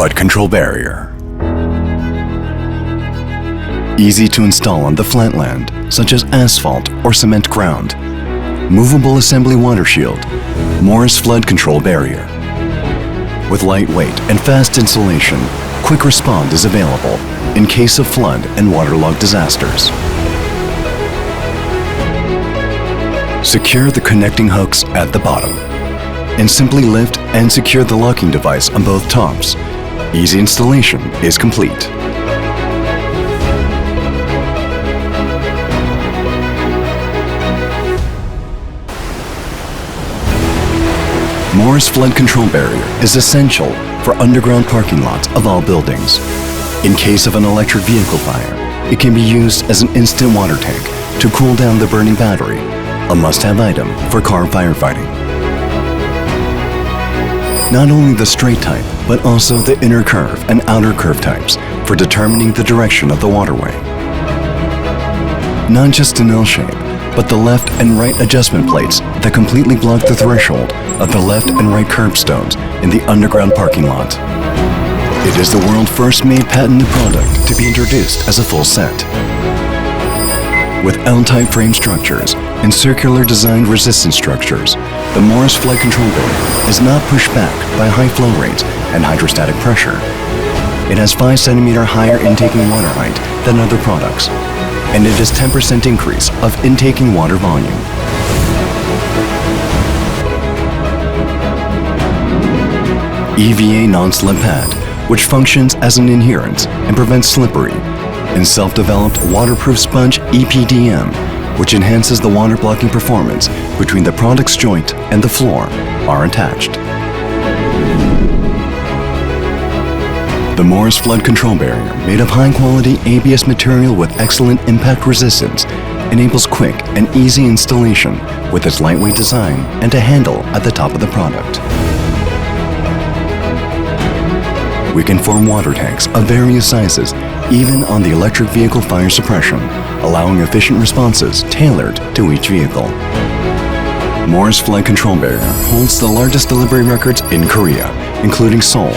Flood Control Barrier. Easy to install on the flat land, such as asphalt or cement ground. Movable assembly water shield, Morris Flood Control Barrier. With lightweight and fast installation, quick respond is available in case of flood and waterlogged disasters. Secure the connecting hooks at the bottom and simply lift and secure the locking device on both tops. Easy installation is complete. Morris Flood Control Barrier is essential for underground parking lots of all buildings. In case of an electric vehicle fire, it can be used as an instant water tank to cool down the burning battery, a must-have item for car firefighting. Not only the straight type, but also the inner curve and outer curve types for determining the direction of the waterway. Not just an L shape, but the left and right adjustment plates that completely block the threshold of the left and right curbstones in the underground parking lot. It is the world's first made patented product to be introduced as a full set. With L-type frame structures and circular designed resistance structures, the Morris Flood Control Barrier is not pushed back by high flow rates and hydrostatic pressure. It has 5 cm higher intaking water height than other products, and it is 10% increase of intaking water volume. EVA non-slip pad, which functions as an adherent and prevents slippery, and self-developed waterproof sponge EPDM, which enhances the water blocking performance between the product's joint and the floor, are attached. The Morris Flood Control Barrier, made of high-quality ABS material with excellent impact resistance, enables quick and easy installation with its lightweight design and a handle at the top of the product. We can form water tanks of various sizes, even on the electric vehicle fire suppression, allowing efficient responses tailored to each vehicle. Morris Flood Control Barrier holds the largest delivery records in Korea, including Seoul,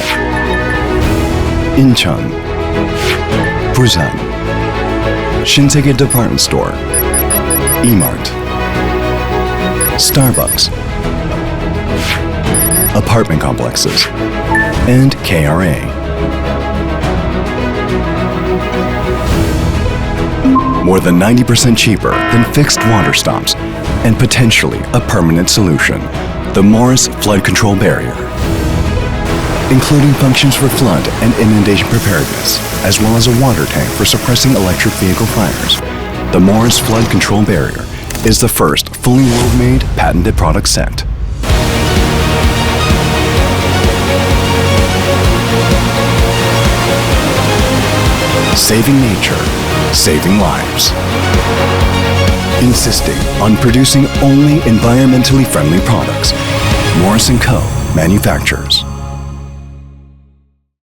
Incheon, Busan, Shinsegae Department Store, E-Mart, Starbucks, apartment complexes, and KRA. More than 90% cheaper than fixed water stops and potentially a permanent solution. The Morris Flood Control Barrier, including functions for flood and inundation preparedness, as well as a water tank for suppressing electric vehicle fires. The Morris Flood Control Barrier is the first fully world-made patented product set. Saving nature, saving lives. Insisting on producing only environmentally friendly products, Morris & Co. manufactures.